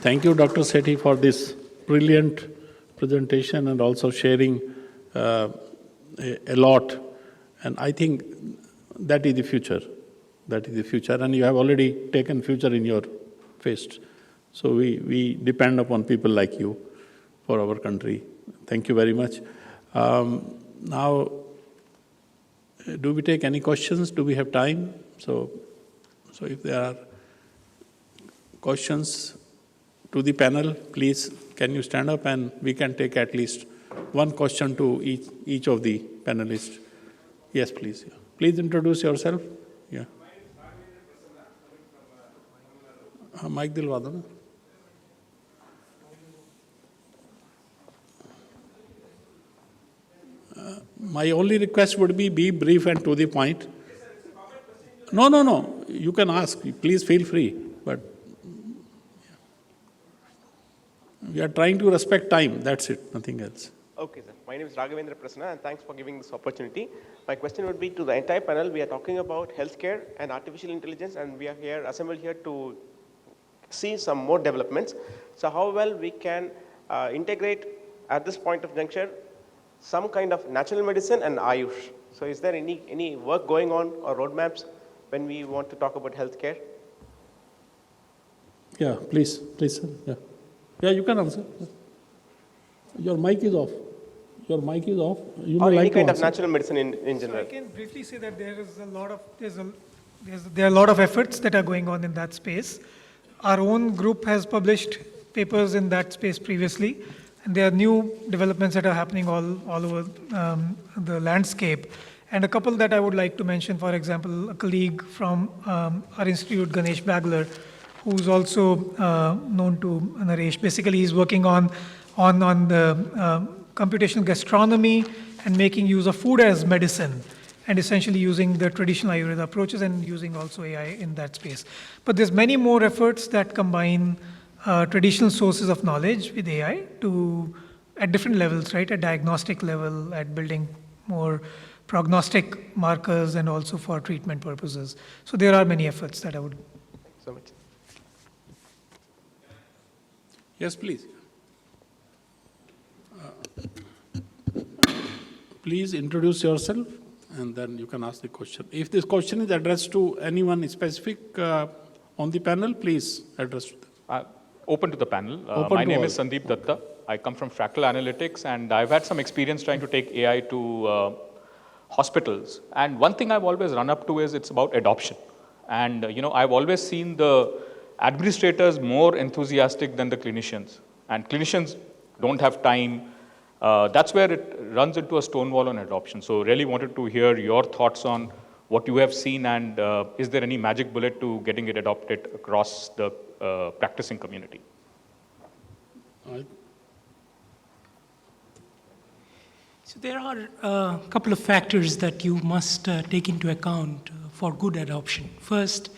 Thank you, Dr. Sethi, for this brilliant presentation and also sharing a lot. And I think that is the future. That is the future. And you have already taken future in your fist. So we depend upon people like you for our country. Thank you very much. Now, do we take any questions? Do we have time? So if there are questions to the panel, please, can you stand up and we can take at least one question to each of the panelists. Yes, please. Yeah. Please introduce yourself. Yeah. Mic dilwa do na. My only request would be brief and to the point. No. You can ask. Please feel free. But we are trying to respect time. That's it. Nothing else. Okay, sir. My name is Raghavendra Prasanna, and thanks for giving this opportunity. My question would be to the entire panel. We are talking about healthcare and artificial intelligence, and we are here assembled here to see some more developments. So how well we can integrate at this point of juncture some kind of natural medicine and Ayush. So is there any work going on or roadmaps when we want to talk about healthcare? Yeah, please, sir. Yeah, you can answer. Your mic is off. You may or like any to kind answer. of natural medicine in general. So I can briefly say that there are a lot of efforts that are going on in that space. Our own group has published papers in that space previously, and there are new developments that are happening all over the landscape. And a couple that I would like to mention, for example, a colleague from our institute, Ganesh Bagler, who's also known to Naresh. Basically, he's working on the computational gastronomy and making use of food as medicine, and essentially using the traditional Ayurveda approaches and using also AI in that space. But there's many more efforts that combine traditional sources of knowledge with AI at different levels, right? At diagnostic level, at building more prognostic markers, and also for treatment purposes. So there are many efforts that I would. Thank you so much. Yes, please. Please introduce yourself and then you can ask the question. If this question is addressed to anyone specific on the panel, please address to them. Open to the panel. My name is Sandeep Datta. I come from Fractal Analytics, and I've had some experience trying to take AI to hospitals. And one thing I've always run up to is it's about adoption. And I've always seen the administrators more enthusiastic than the clinicians. And clinicians don't have time. That's where it runs into a stonewall on adoption. So really wanted to hear your thoughts on what you have seen, and is there any magic bullet to getting it adopted across the practicing community? So there are a couple of factors that you must take into account for good adoption. First,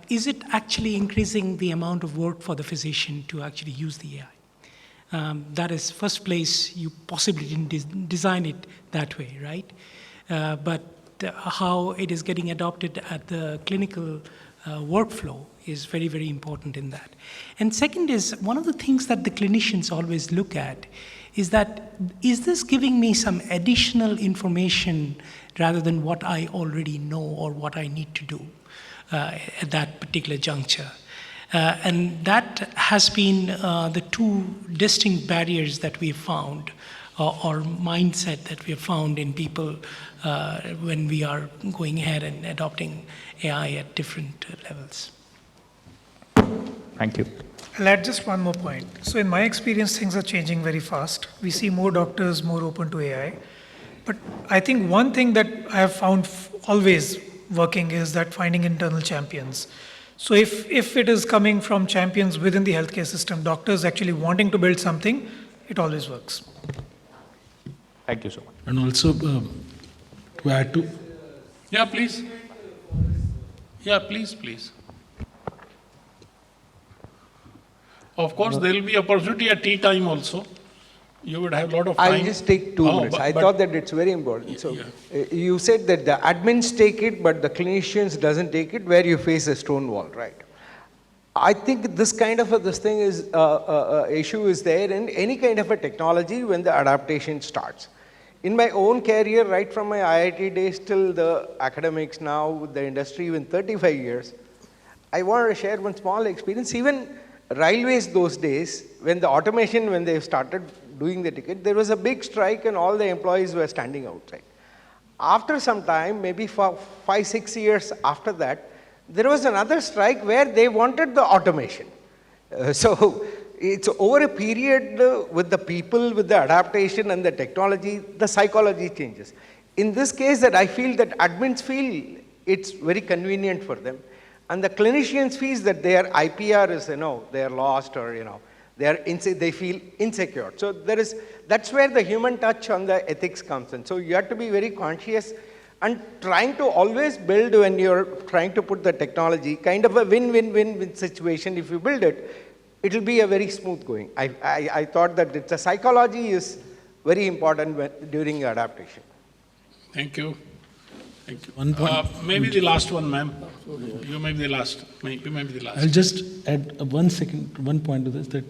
is it actually increasing the amount of work for the physician to actually use the AI? That is first place. You possibly didn't design it that way, right? But how it is getting adopted at the clinical workflow is very, very important in that. And second is, one of the things that the clinicians always look at is that, is this giving me some additional information rather than what I already know or what I need to do at that particular juncture? And that has been the two distinct barriers that we've found, or mindset that we have found in people when we are going ahead and adopting AI at different levels. Thank you. I'll add just one more point. So in my experience, things are changing very fast. We see more doctors more open to AI. But I think one thing that I have found always working is that finding internal champions. So if it is coming from champions within the healthcare system, doctors actually wanting to build something, it always works. Thank you so much. And also to add to... Yeah, please. Yeah, please. Of course, there will be opportunity at tea time also. You would have a lot of time. I'll just take 2 minutes. I thought that it's very important. So you said that the admins take it, but the clinicians doesn't take it, where you face a stone wall, right? I think this kind of issue is there in any kind of a technology when the adaptation starts. In my own career, right from my IIT days till the academics now, with the industry, even 35 years, I want to share one small experience. Even railways those days, when the automation, when they started doing the ticket, there was a big strike and all the employees were standing outside. After some time, maybe for 5-6 years after that, there was another strike where they wanted the automation. So it's over a period with the people, with the adaptation and the technology, the psychology changes. In this case, that I feel that admins feel it's very convenient for them, and the clinicians feel that their IPR is, they are lost, or they feel insecure. So that's where the human touch on the ethics comes in. So you have to be very conscious and trying to always build, when you're trying to put the technology, kind of a win-win-win situation. If you build it, it will be a very smooth going. I thought that the psychology is very important during adaptation. Thank you. Thank you. One point. Maybe the last one, ma'am. You may be the last. You may be the last. I'll just add one point to this, that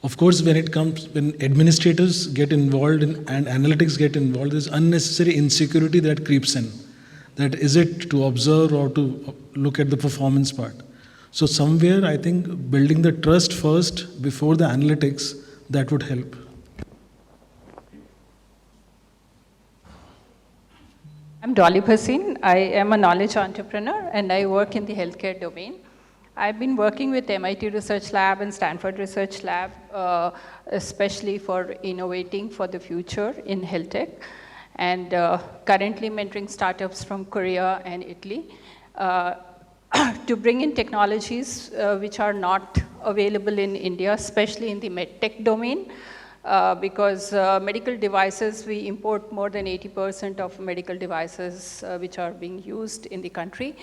of course when administrators get involved and analytics get involved, there's unnecessary insecurity that creeps in. That is it to observe or to look at the performance part. So somewhere I think building the trust first before the analytics, that would help. I'm Dolly Bhasin. I am a knowledge entrepreneur and I work in the healthcare domain. I've been working with MIT Research Lab and Stanford Research Lab, especially for innovating for the future in health tech, and currently mentoring startups from Korea and Italy to bring in technologies which are not available in India, especially in the medtech domain. Because medical devices, we import more than 80% of medical devices which are being used in the country.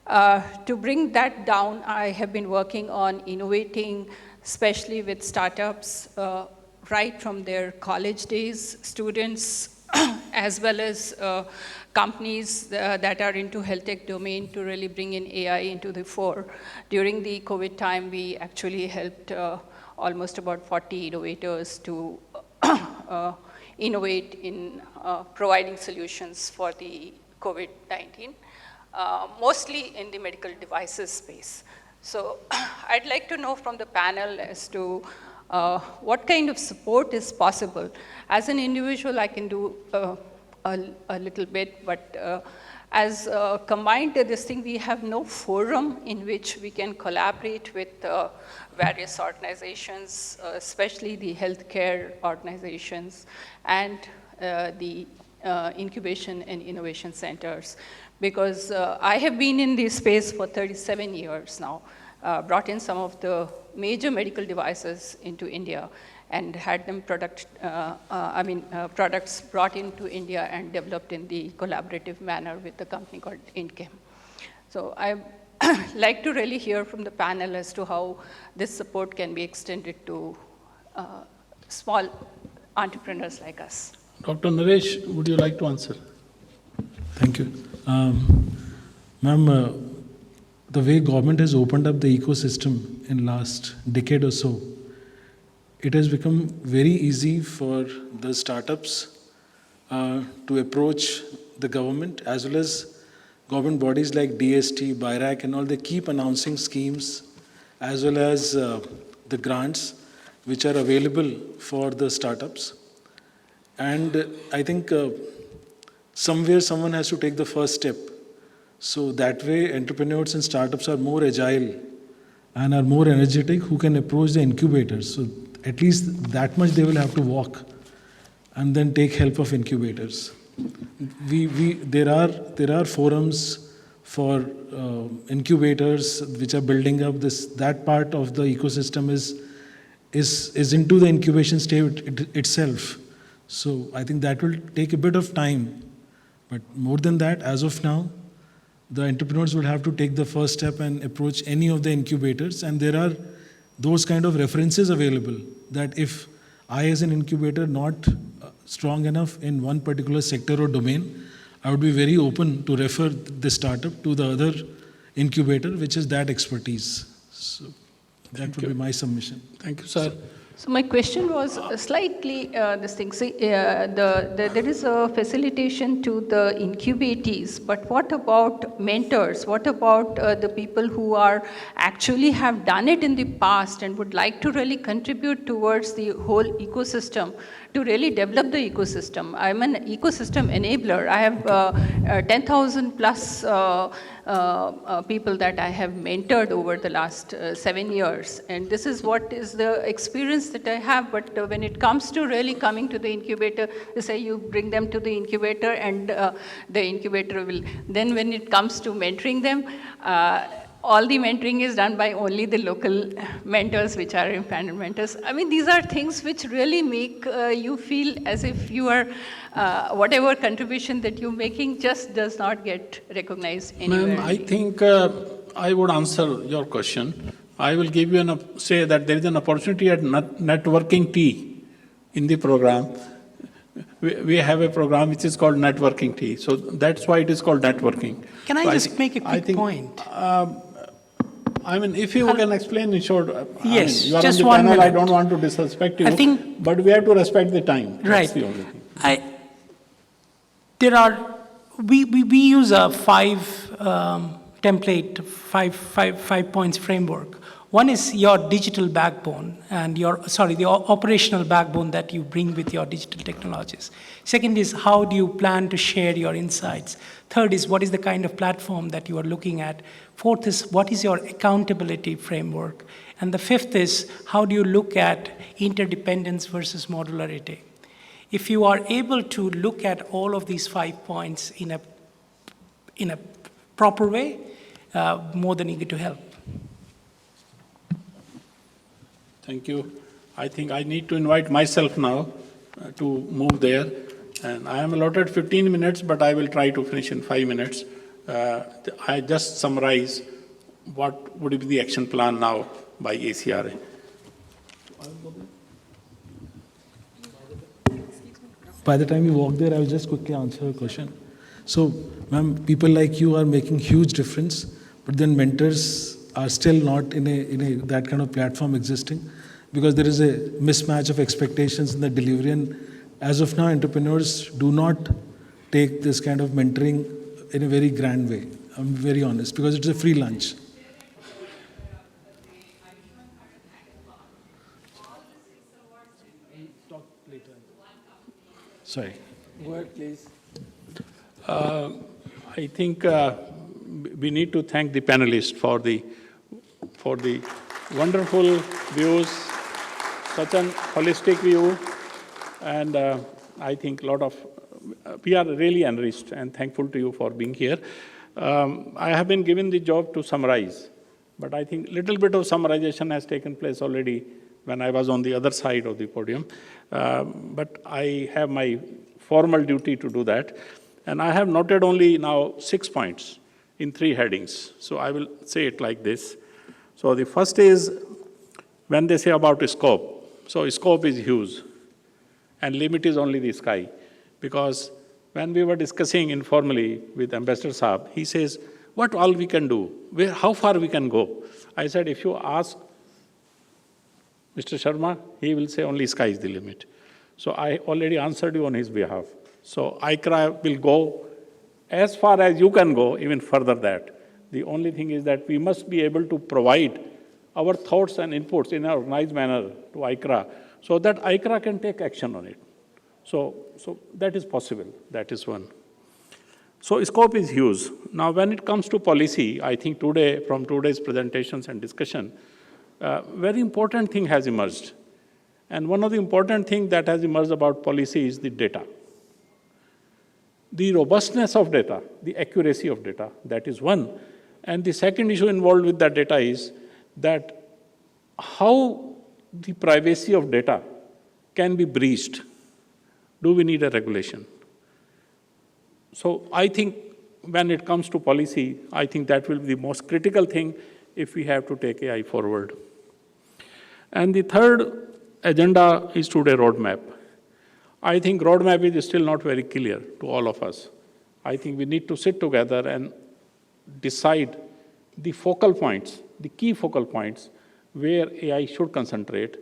To bring that down, I have been working on innovating, especially with startups, right from their college days, students, as well as companies that are into health tech domain, to really bring in AI into the fore. During the COVID time, we actually helped almost about 40 innovators to innovate in providing solutions for the COVID-19. Mostly in the medical devices space. So I'd like to know from the panel as to what kind of support is possible. As an individual, I can do a little bit, but as combined to this thing, we have no forum in which we can collaborate with various organizations, especially the healthcare organizations and the incubation and innovation centers. Because I have been in this space for 37 years now, brought in some of the major medical devices into India and had them products brought into India and developed in the collaborative manner with the company called Inchem. So I'd like to really hear from the panel as to how this support can be extended to small entrepreneurs like us. Dr. Naresh, would you like to answer? Thank you. Ma'am, the way government has opened up the ecosystem in last decade or so, it has become very easy for the startups to approach the government, as well as government bodies like DST, BIRAC and all. They keep announcing schemes as well as the grants which are available for the startups. And I think somewhere someone has to take the first step. So that way entrepreneurs and startups are more agile and are more energetic, who can approach the incubators. So at least that much they will have to walk and then take help of incubators. There are forums for incubators which are building up. That part of the ecosystem is into the incubation stage itself. So I think that will take a bit of time. But more than that, as of now, the entrepreneurs will have to take the first step and approach any of the incubators. And there are those kind of references available, that if I as an incubator not strong enough in one particular sector or domain, I would be very open to refer the startup to the other incubator which is that expertise. So that would be my submission. Thank you, sir. So my question was slightly this thing. See, there is a facilitation to the incubatees, but what about mentors? What about the people who are actually have done it in the past and would like to really contribute towards the whole ecosystem, to really develop the ecosystem? I'm an ecosystem enabler. I have 10,000 plus people that I have mentored over the last 7 years. And this is what is the experience that I have. But when it comes to really coming to the incubator, they say you bring them to the incubator and the incubator will. Then when it comes to mentoring them, all the mentoring is done by only the local mentors, which are independent mentors. I mean, these are things which really make you feel as if you are, whatever contribution that you're making just does not get recognized anywhere. Ma'am, I think I would answer your question. I will give you say that there is an opportunity at networking tea in the program. We have a program which is called networking tea. So that's why it is called networking. Can I just make a quick point? I mean, if you can explain in short, yes, you are just on the 1 panel, minute. I don't want to disrespect you, I think, but we have to respect the time. Right. That's the only thing. We use a template, five points framework. One is your digital backbone and the operational backbone that you bring with your digital technologies. Second is how do you plan to share your insights? Third is what is the kind of platform that you are looking at? Fourth is what is your accountability framework? And the fifth is how do you look at interdependence versus modularity? If you are able to look at all of these 5 points in a proper way, more than eager to help. Thank you. I think I need to invite myself now to move there. And I am allotted 15 minutes, but I will try to finish in 5 minutes. I just summarize what would be the action plan now by ACRA. By the time you walk there, I will just quickly answer a question. So, ma'am, people like you are making huge difference, but then mentors are still not in that kind of platform existing, because there is a mismatch of expectations in the delivery. And as of now, entrepreneurs do not take this kind of mentoring in a very grand way. I'm very honest, because it's a free lunch. Sorry. Go ahead, please. I think we need to thank the panelists for the wonderful views, such an holistic view, and I think we are really enriched and thankful to you for being here. I have been given the job to summarize, but I think little bit of summarization has taken place already when I was on the other side of the podium. But I have my formal duty to do that. And I have noted only now 6 points in 3 headings. So I will say it like this. So the first is when they say about scope. So scope is huge and limit is only the sky. Because when we were discussing informally with Ambassador Saab, he says, what all we can do, how far we can go. I said, if you ask Mr. Sharma, he will say only sky is the limit. So I already answered you on his behalf. So IICRA will go as far as you can go, even further that. The only thing is that we must be able to provide our thoughts and inputs in an organized manner to IICRA so that IICRA can take action on it. So that is possible, that is one. So scope is huge. Now when it comes to policy, I think today, from today's presentations and discussion, very important thing has emerged. And one of the important things that has emerged about policy is the data. The robustness of data, the accuracy of data, that is one. And the second issue involved with that data is that how the privacy of data can be breached. Do we need a regulation? So I think when it comes to policy, I think that will be the most critical thing if we have to take AI forward. And the third agenda is today roadmap. I think roadmap is still not very clear to all of us. I think we need to sit together and decide the focal points the key focal points where AI should concentrate.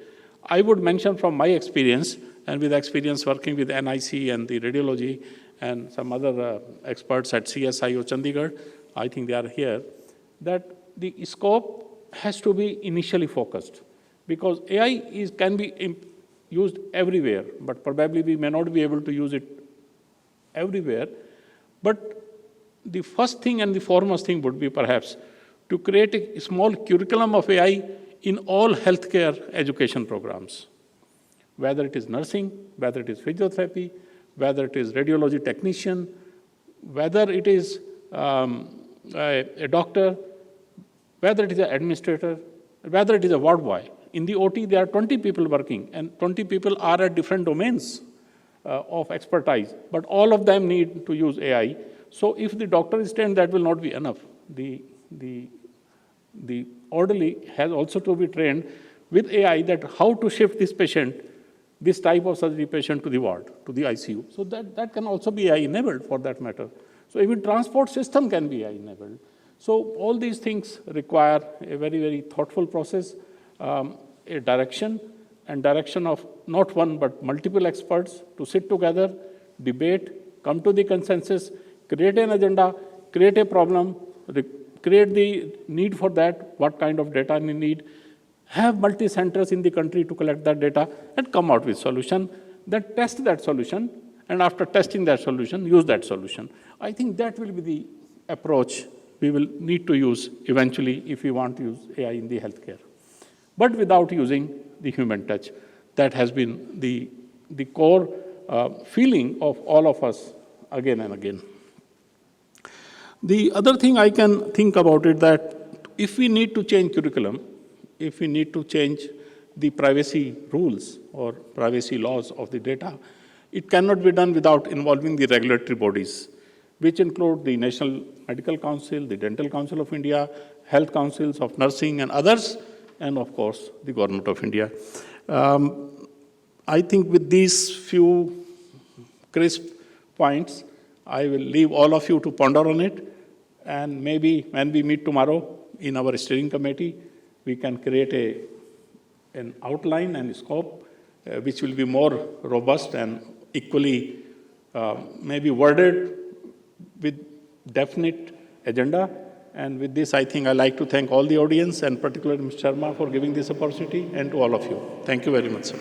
I would mention from my experience, and with experience working with NIC and the radiology and some other experts at CSIO Chandigarh, I think they are here, that the scope has to be initially focused, because AI can be used everywhere, but probably we may not be able to use it everywhere. But the first thing and the foremost thing would be perhaps to create a small curriculum of AI in all healthcare education programs, whether it is nursing, whether it is physiotherapy, whether it is radiology technician, whether it is a doctor, whether it is an administrator, whether it is a ward boy. In the OT, there are 20 people working, and 20 people are at different domains of expertise, but all of them need to use AI. So if the doctor is trained, that will not be enough. The orderly has also to be trained with AI that how to shift this patient, this type of surgery patient, to the ward, to the ICU. So that can also be AI-enabled for that matter. So even transport system can be AI-enabled. So all these things require a very, very thoughtful process, a direction, and direction of not one but multiple experts to sit together, debate, come to the consensus, create an agenda, create a problem, create the need for that, what kind of data we need, have multi-centers in the country to collect that data, and come out with solution, then test that solution, and after testing that solution, use that solution. I think that will be the approach we will need to use eventually if we want to use AI in the healthcare, but without using the human touch. That has been the core feeling of all of us again and again. The other thing I can think about it that if we need to change curriculum, if we need to change the privacy rules or privacy laws of the data, it cannot be done without involving the regulatory bodies, which include the National Medical Council, the Dental Council of India, Health Councils of Nursing and others, and of course, the Government of India. I think with these few crisp points, I will leave all of you to ponder on it, and maybe when we meet tomorrow in our steering committee, we can create an outline and scope which will be more robust and equally maybe worded with definite agenda. And with this, I think I'd like to thank all the audience, and particularly Mr. Sharma for giving this opportunity, and to all of you. Thank you very much, sir.